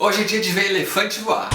Hoje é dia de ver elefante voar.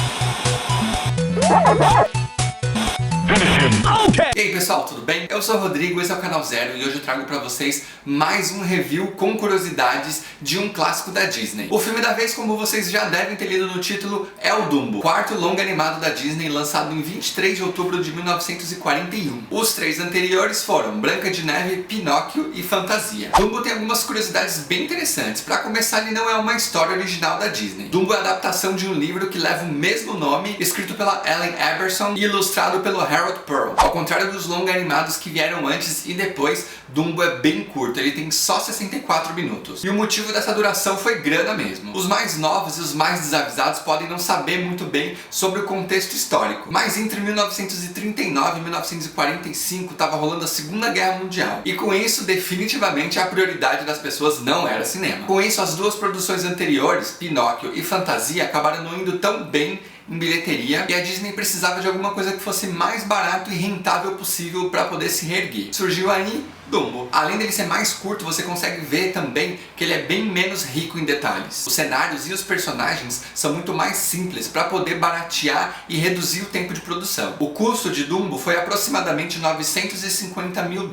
E aí pessoal, tudo bem? Eu sou o Rodrigo, esse é o Canal Zero e hoje eu trago pra vocês mais um review com curiosidades de um clássico da Disney. O filme da vez, como vocês já devem ter lido no título, é o Dumbo, quarto longa animado da Disney, lançado em 23 de outubro de 1941. Os três anteriores foram Branca de Neve, Pinóquio e Fantasia. Dumbo tem algumas curiosidades bem interessantes. Pra começar, ele não é uma história original da Disney. Dumbo é a adaptação de um livro que leva o mesmo nome, escrito pela Ellen Eberson e ilustrado pelo Harold Pearl. Ao contrário dos longa animados que vieram antes e depois, Dumbo é bem curto, ele tem só 64 minutos. E o motivo dessa duração foi grana mesmo. Os mais novos e os mais desavisados podem não saber muito bem sobre o contexto histórico, mas entre 1939 e 1945 estava rolando a Segunda Guerra Mundial. E com isso, definitivamente, a prioridade das pessoas não era cinema. Com isso, as duas produções anteriores, Pinóquio e Fantasia, acabaram não indo tão bem em bilheteria e a Disney precisava de alguma coisa que fosse mais barato e rentável possível para poder se reerguer. Surgiu aí Dumbo. Além dele ser mais curto, você consegue ver também que ele é bem menos rico em detalhes. Os cenários e os personagens são muito mais simples para poder baratear e reduzir o tempo de produção. O custo de Dumbo foi aproximadamente $950 mil,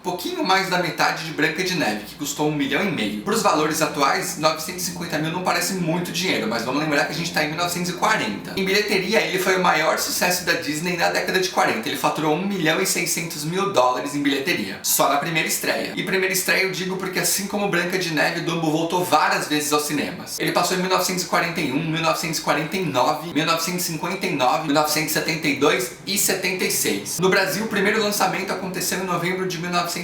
pouquinho mais da metade de Branca de Neve, que custou $1,5 milhão. Para os valores atuais, 950 mil não parece muito dinheiro, mas vamos lembrar que a gente está em 1940. Em bilheteria, ele foi o maior sucesso da Disney na década de 40. Ele faturou $1,6 milhão em bilheteria, só na primeira estreia. E primeira estreia eu digo porque, assim como Branca de Neve, Dumbo voltou várias vezes aos cinemas. Ele passou em 1941, 1949, 1959, 1972 e 76. No Brasil, o primeiro lançamento aconteceu em novembro de 1941.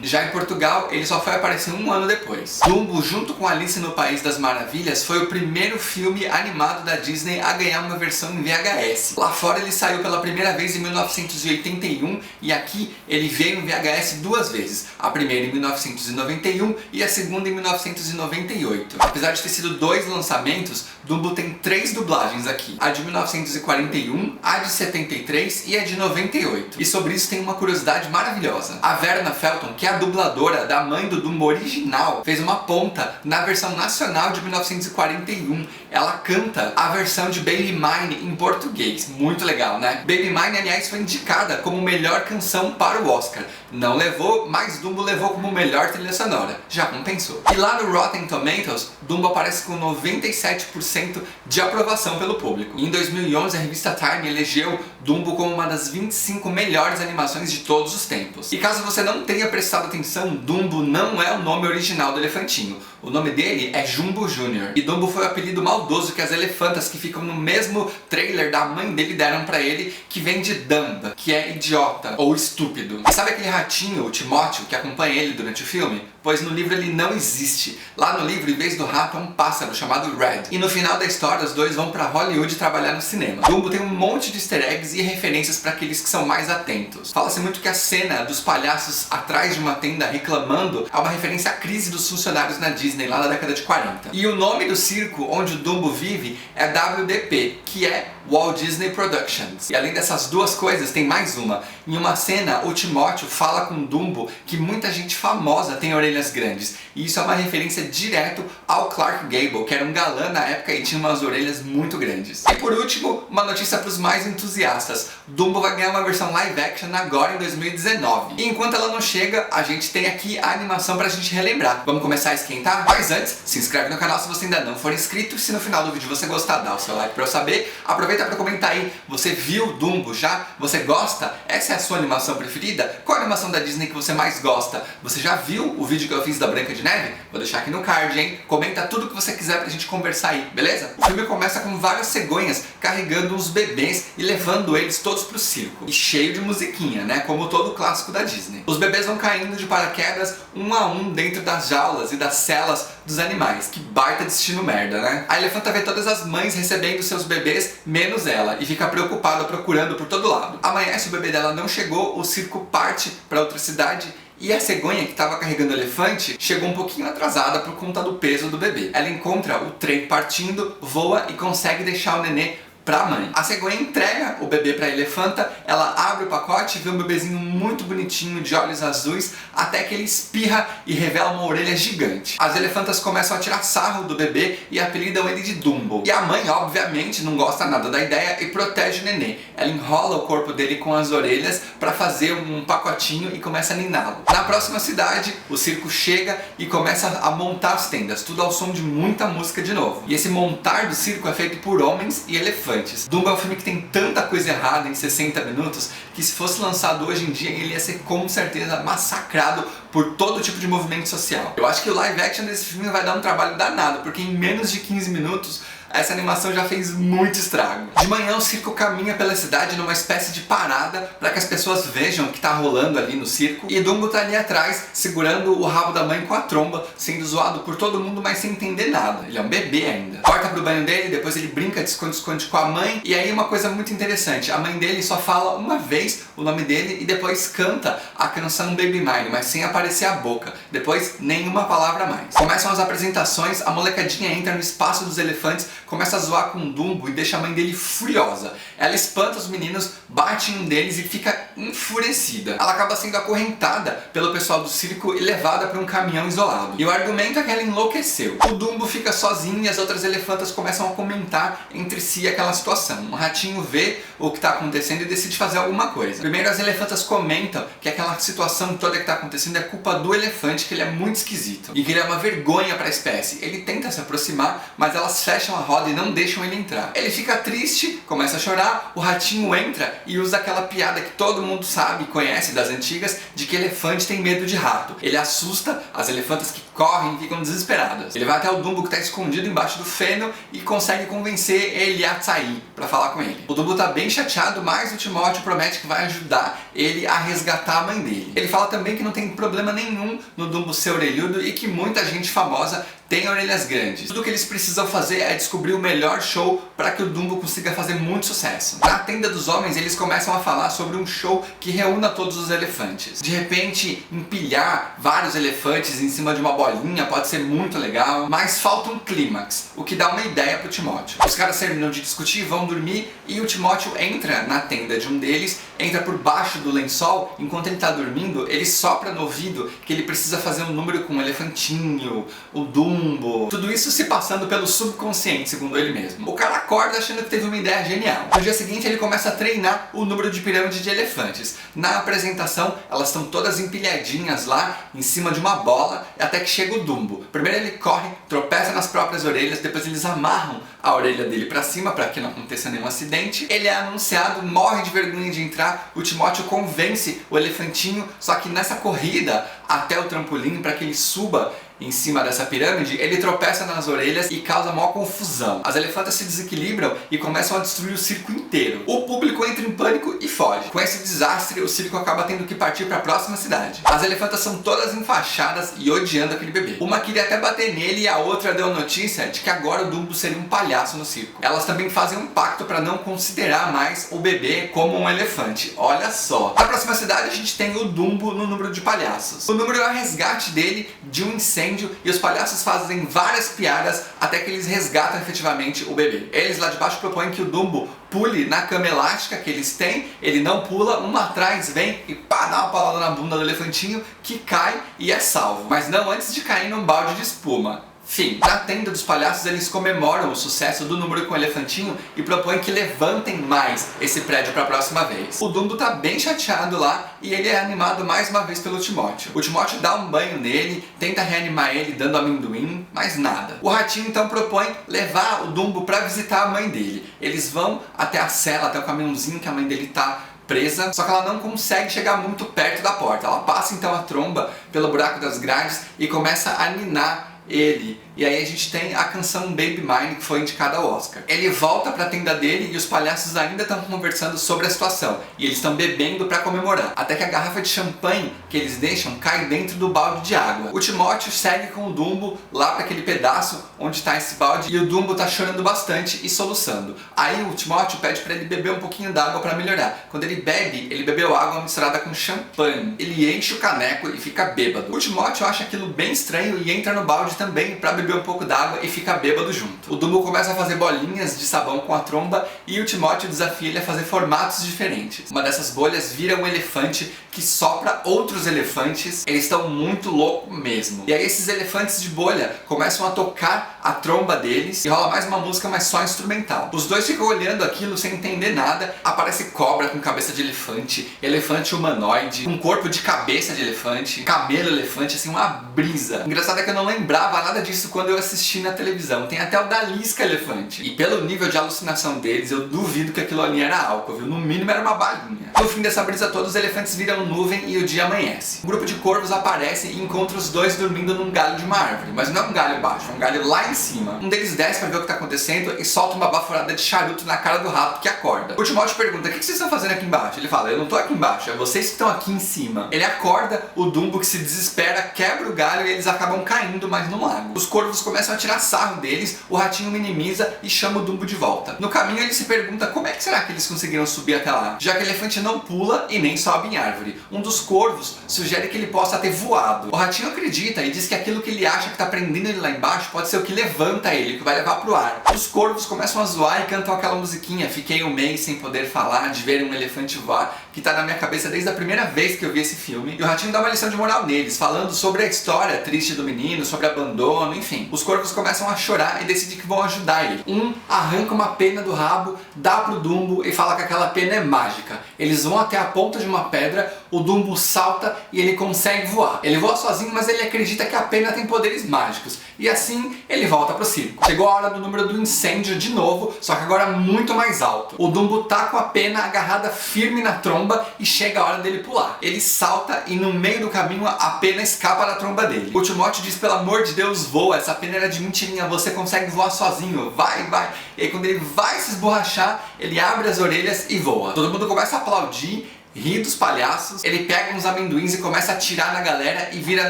Já em Portugal, ele só foi aparecer um ano depois. Dumbo, junto com Alice no País das Maravilhas, foi o primeiro filme animado da Disney a ganhar uma versão em VHS. Lá fora ele saiu pela primeira vez em 1981 e aqui ele veio em VHS duas vezes. A primeira em 1991 e a segunda em 1998. Apesar de ter sido dois lançamentos, Dumbo tem três dublagens aqui. A de 1941, a de 73 e a de 98. E sobre isso tem uma curiosidade maravilhosa. A Verna Felton, que é a dubladora da mãe do Dumbo original, fez uma ponta na versão nacional de 1941. Ela canta a versão de Baby Mine em português. Muito legal, né? Baby Mine, aliás, foi indicada como melhor canção para o Oscar. Não levou, mas Dumbo levou como melhor trilha sonora. Já compensou. E lá no Rotten Tomatoes, Dumbo aparece com 97% de aprovação pelo público. Em 2011, a revista Time elegeu Dumbo como uma das 25 melhores animações de todos os tempos. E caso você não tenha prestado atenção, Dumbo não é o nome original do elefantinho. O nome dele é Jumbo Jr. E Dumbo foi o apelido maldoso que as elefantas que ficam no mesmo trailer da mãe dele deram pra ele, que vem de Dumb, que é idiota ou estúpido. E sabe aquele ratinho, o Timóteo, que acompanha ele durante o filme? Pois no livro ele não existe. Lá no livro, em vez do rato, é um pássaro chamado Red. E no final da história, os dois vão pra Hollywood trabalhar no cinema. Dumbo tem um monte de easter eggs e referências para aqueles que são mais atentos. Fala-se muito que a cena dos palhaços atrás de uma tenda reclamando é uma referência à crise dos funcionários na Disney, lá na década de 40. E o nome do circo onde o Dumbo vive é WDP, que é Walt Disney Productions. E além dessas duas coisas, tem mais uma. Em uma cena, o Timóteo fala com Dumbo que muita gente famosa tem orelhas grandes. E isso é uma referência direto ao Clark Gable, que era um galã na época e tinha umas orelhas muito grandes. E por último, uma notícia para os mais entusiastas. Dumbo vai ganhar uma versão live action agora em 2019. E enquanto ela não chega, a gente tem aqui a animação pra gente relembrar. Vamos começar a esquentar? Mas antes, se inscreve no canal se você ainda não for inscrito. Se no final do vídeo você gostar, dá o seu like pra eu saber. Aproveita pra comentar aí, você viu Dumbo já? Você gosta? Essa é a sua animação preferida? Qual a animação da Disney que você mais gosta? Você já viu o vídeo que eu fiz da Branca de Neve? Vou deixar aqui no card, hein? Comenta tudo que você quiser pra gente conversar aí, beleza? O filme começa com várias cegonhas carregando os bebês e levando eles todos pro circo. E cheio de musiquinha, né? Como todo clássico da Disney. Os bebês vão caindo de paraquedas um a um dentro das jaulas e das celas dos animais. Que baita destino merda, né? A elefanta vê todas as mães recebendo seus bebês, menos ela, e fica preocupada procurando por todo lado. Amanhece, o bebê dela não chegou, o circo parte para outra cidade e a cegonha que estava carregando o elefante chegou um pouquinho atrasada por conta do peso do bebê. Ela encontra o trem partindo, voa e consegue deixar o nenê pra mãe. A cegonha entrega o bebê pra elefanta, ela abre o pacote e vê um bebezinho muito bonitinho de olhos azuis, até que ele espirra e revela uma orelha gigante. As elefantas começam a tirar sarro do bebê e apelidam ele de Dumbo. E a mãe, obviamente, não gosta nada da ideia e protege o nenê. Ela enrola o corpo dele com as orelhas para fazer um pacotinho e começa a niná-lo. Na próxima cidade, o circo chega e começa a montar as tendas, tudo ao som de muita música de novo. E esse montar do circo é feito por homens e elefantes. Dumbo é um filme que tem tanta coisa errada em 60 minutos que se fosse lançado hoje em dia ele ia ser com certeza massacrado por todo tipo de movimento social. Eu acho que o live action desse filme vai dar um trabalho danado, porque em menos de 15 minutos essa animação já fez muito estrago. De manhã o circo caminha pela cidade numa espécie de parada para que as pessoas vejam o que tá rolando ali no circo, e Dumbo tá ali atrás segurando o rabo da mãe com a tromba, sendo zoado por todo mundo, mas sem entender nada. Ele é um bebê ainda. Corta pro banho dele, depois ele brinca de esconde-esconde com a mãe, e aí uma coisa muito interessante, a mãe dele só fala uma vez o nome dele e depois canta a canção Baby Mine, mas sem aparecer a boca. Depois nenhuma palavra mais. Começam as apresentações, a molecadinha entra no espaço dos elefantes, começa a zoar com o Dumbo e deixa a mãe dele furiosa. Ela espanta os meninos, bate em um deles e fica enfurecida. Ela acaba sendo acorrentada pelo pessoal do circo e levada para um caminhão isolado. E o argumento é que ela enlouqueceu. O Dumbo fica sozinho e as outras elefantas começam a comentar entre si aquela situação. Um ratinho vê o que está acontecendo e decide fazer alguma coisa. Primeiro as elefantas comentam que aquela situação toda que está acontecendo é culpa do elefante, que ele é muito esquisito e que ele é uma vergonha para a espécie. Ele tenta se aproximar, mas elas fecham a roda e não deixam ele entrar. Ele fica triste, começa a chorar, o ratinho entra e usa aquela piada que todo mundo sabe e conhece das antigas, de que elefante tem medo de rato. Ele assusta as elefantas que correm e ficam desesperadas. Ele vai até o Dumbo que está escondido embaixo do feno e consegue convencer ele a sair para falar com ele. O Dumbo tá bem chateado, mas o Timóteo promete que vai ajudar ele a resgatar a mãe dele. Ele fala também que não tem problema nenhum no Dumbo ser orelhudo e que muita gente famosa tem orelhas grandes. Tudo que eles precisam fazer é descobrir o melhor show para que o Dumbo consiga fazer muito sucesso. Na tenda dos homens, eles começam a falar sobre um show que reúna todos os elefantes. De repente, empilhar vários elefantes em cima de uma bolinha pode ser muito legal, mas falta um clímax, o que dá uma ideia pro Timóteo. Os caras terminam de discutir, vão dormir e o Timóteo entra na tenda de um deles, entra por baixo do lençol, enquanto ele tá dormindo, ele sopra no ouvido que ele precisa fazer um número com o elefantinho, o Dumbo, tudo isso se passando pelo subconsciente, segundo ele mesmo. O cara acorda achando que teve uma ideia genial. No dia seguinte ele começa a treinar o número de pirâmide de elefantes. Na apresentação elas estão todas empilhadinhas lá em cima de uma bola até que chega o Dumbo. Primeiro ele corre, tropeça nas próprias orelhas, depois eles amarram a orelha dele pra cima para que não aconteça nenhum acidente. Ele é anunciado, morre de vergonha de entrar, o Timóteo convence o elefantinho, só que nessa corrida até o trampolim para que ele suba em cima dessa pirâmide, ele tropeça nas orelhas e causa maior confusão. As elefantas se desequilibram e começam a destruir o circo inteiro. O público entra em pânico e foge. Com esse desastre, o circo acaba tendo que partir para a próxima cidade. As elefantas são todas enfaixadas e odiando aquele bebê. Uma queria até bater nele e a outra deu notícia de que agora o Dumbo seria um palhaço no circo. Elas também fazem um pacto para não considerar mais o bebê como um elefante. Olha só. Na próxima cidade a gente tem o Dumbo no número de palhaços. O número é o resgate dele de um incêndio e os palhaços fazem várias piadas até que eles resgatam efetivamente o bebê. Eles lá de baixo propõem que o Dumbo pule na cama elástica que eles têm, ele não pula, uma atrás vem e pá, dá uma paulada na bunda do elefantinho que cai e é salvo. Mas não antes de cair num balde de espuma. Fim. Na tenda dos palhaços eles comemoram o sucesso do número com o elefantinho e propõem que levantem mais esse prédio para a próxima vez. O Dumbo tá bem chateado lá e ele é animado mais uma vez pelo Timóteo. O Timóteo dá um banho nele, tenta reanimar ele dando amendoim, mas nada. O ratinho então propõe levar o Dumbo para visitar a mãe dele. Eles vão até a cela, até o caminhãozinho que a mãe dele tá presa, só que ela não consegue chegar muito perto da porta. Ela passa então a tromba pelo buraco das grades e começa a ninar ele. E aí a gente tem a canção Baby Mine, que foi indicada ao Oscar. Ele volta pra tenda dele e os palhaços ainda estão conversando sobre a situação. E eles estão bebendo pra comemorar. Até que a garrafa de champanhe que eles deixam cai dentro do balde de água. O Timóteo segue com o Dumbo lá pra aquele pedaço onde tá esse balde. E o Dumbo tá chorando bastante e soluçando. Aí o Timóteo pede pra ele beber um pouquinho d'água pra melhorar. Quando ele bebe, ele bebeu água misturada com champanhe. Ele enche o caneco e fica bêbado. O Timóteo acha aquilo bem estranho e entra no balde também pra beber beber um pouco d'água e fica bêbado junto. O Dumbo começa a fazer bolinhas de sabão com a tromba e o Timóteo desafia ele a fazer formatos diferentes. Uma dessas bolhas vira um elefante que sopra outros elefantes. Eles estão muito loucos mesmo. E aí esses elefantes de bolha começam a tocar a tromba deles e rola mais uma música, mas só instrumental. Os dois ficam olhando aquilo sem entender nada. Aparece cobra com cabeça de elefante, elefante humanoide, com corpo de cabeça de elefante, cabelo elefante, assim, uma brisa. Engraçado é que eu não lembrava nada disso quando eu assisti na televisão. Tem até o da Lisca elefante. E pelo nível de alucinação deles, eu duvido que aquilo ali era álcool, viu? No mínimo era uma balinha. No fim dessa brisa toda, os elefantes viram nuvem e o dia amanhece. Um grupo de corvos aparece e encontra os dois dormindo num galho de uma árvore. Mas não é um galho baixo, é um galho lá em cima. Um deles desce pra ver o que tá acontecendo e solta uma baforada de charuto na cara do rato que acorda. O Timóteo pergunta: o que vocês estão fazendo aqui embaixo? Ele fala: eu não tô aqui embaixo, é vocês que estão aqui em cima. Ele acorda o Dumbo, que se desespera, quebra o galho e eles acabam caindo mais no lago. Os corvos começam a tirar sarro deles, o ratinho minimiza e chama o Dumbo de volta. No caminho ele se pergunta como é que será que eles conseguiram subir até lá, já que o elefante não pula e nem sobe em árvore. Um dos corvos sugere que ele possa ter voado. O ratinho acredita e diz que aquilo que ele acha que tá prendendo ele lá embaixo pode ser o que levanta ele, que vai levar pro ar. Os corvos começam a zoar e cantam aquela musiquinha Fiquei um mês sem poder falar, de ver um elefante voar, que tá na minha cabeça desde a primeira vez que eu vi esse filme. E o ratinho dá uma lição de moral neles, falando sobre a história triste do menino, sobre abandono, enfim. Os corvos começam a chorar e decidem que vão ajudar ele. Um arranca uma pena do rabo, dá pro Dumbo e fala que aquela pena é mágica. Eles vão até a ponta de uma pedra, o Dumbo salta e ele consegue voar. Ele voa sozinho, mas ele acredita que a pena tem poderes mágicos. E assim, ele volta pro circo. Chegou a hora do número do incêndio de novo, só que agora muito mais alto. O Dumbo tá com a pena agarrada firme na tromba e chega a hora dele pular. Ele salta e no meio do caminho a pena escapa da tromba dele. O Timóteo diz: pelo amor de Deus, voa, essa pena era de mentirinha, você consegue voar sozinho, vai, vai. E aí quando ele vai se esborrachar, ele abre as orelhas e voa. Todo mundo começa a aplaudir, ri dos palhaços, ele pega uns amendoins e começa a atirar na galera e vira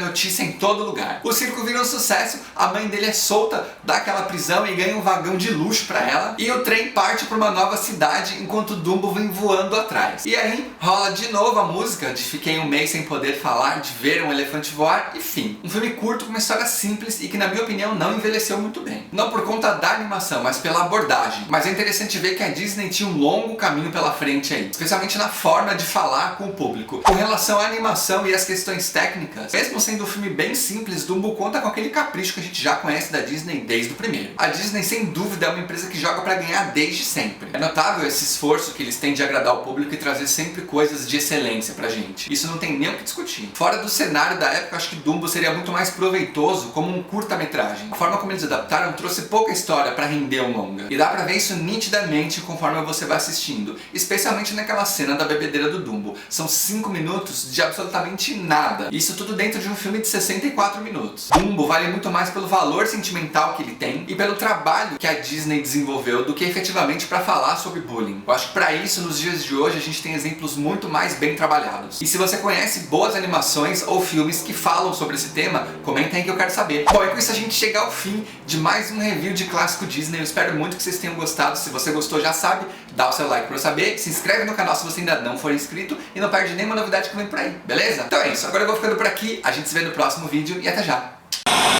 notícia em todo lugar. O circo vira um sucesso, a mãe dele é solta daquela prisão e ganha um vagão de luxo pra ela, e o trem parte pra uma nova cidade enquanto o Dumbo vem voando atrás. E aí rola de novo a música de Fiquei um mês sem poder falar, de ver um elefante voar, e fim. Um filme curto com uma história simples e que na minha opinião não envelheceu muito bem. Não por conta da animação, mas pela abordagem. Mas é interessante ver que a Disney tinha um longo caminho pela frente aí, especialmente na forma de falar com o público. Com relação à animação e às questões técnicas, mesmo sendo um filme bem simples, Dumbo conta com aquele capricho que a gente já conhece da Disney desde o primeiro. A Disney, sem dúvida, é uma empresa que joga pra ganhar desde sempre. É notável esse esforço que eles têm de agradar o público e trazer sempre coisas de excelência pra gente. Isso não tem nem o que discutir. Fora do cenário da época, acho que Dumbo seria muito mais proveitoso como um curta-metragem. A forma como eles adaptaram trouxe pouca história pra render um longa. E dá pra ver isso nitidamente conforme você vai assistindo, especialmente naquela cena da bebedeira do Dumbo. São 5 minutos de absolutamente nada. Isso tudo dentro de um filme de 64 minutos. Dumbo vale muito mais pelo valor sentimental que ele tem e pelo trabalho que a Disney desenvolveu do que efetivamente para falar sobre bullying. Eu acho que para isso, nos dias de hoje, a gente tem exemplos muito mais bem trabalhados. E se você conhece boas animações ou filmes que falam sobre esse tema, comenta aí que eu quero saber. Bom, e com isso a gente chega ao fim de mais um review de clássico Disney. Eu espero muito que vocês tenham gostado. Se você gostou, já sabe, dá o seu like para eu saber, se inscreve no canal se você ainda não for inscrito e não perde nenhuma novidade que vem por aí, beleza? Então é isso, agora eu vou ficando por aqui, a gente se vê no próximo vídeo e até já!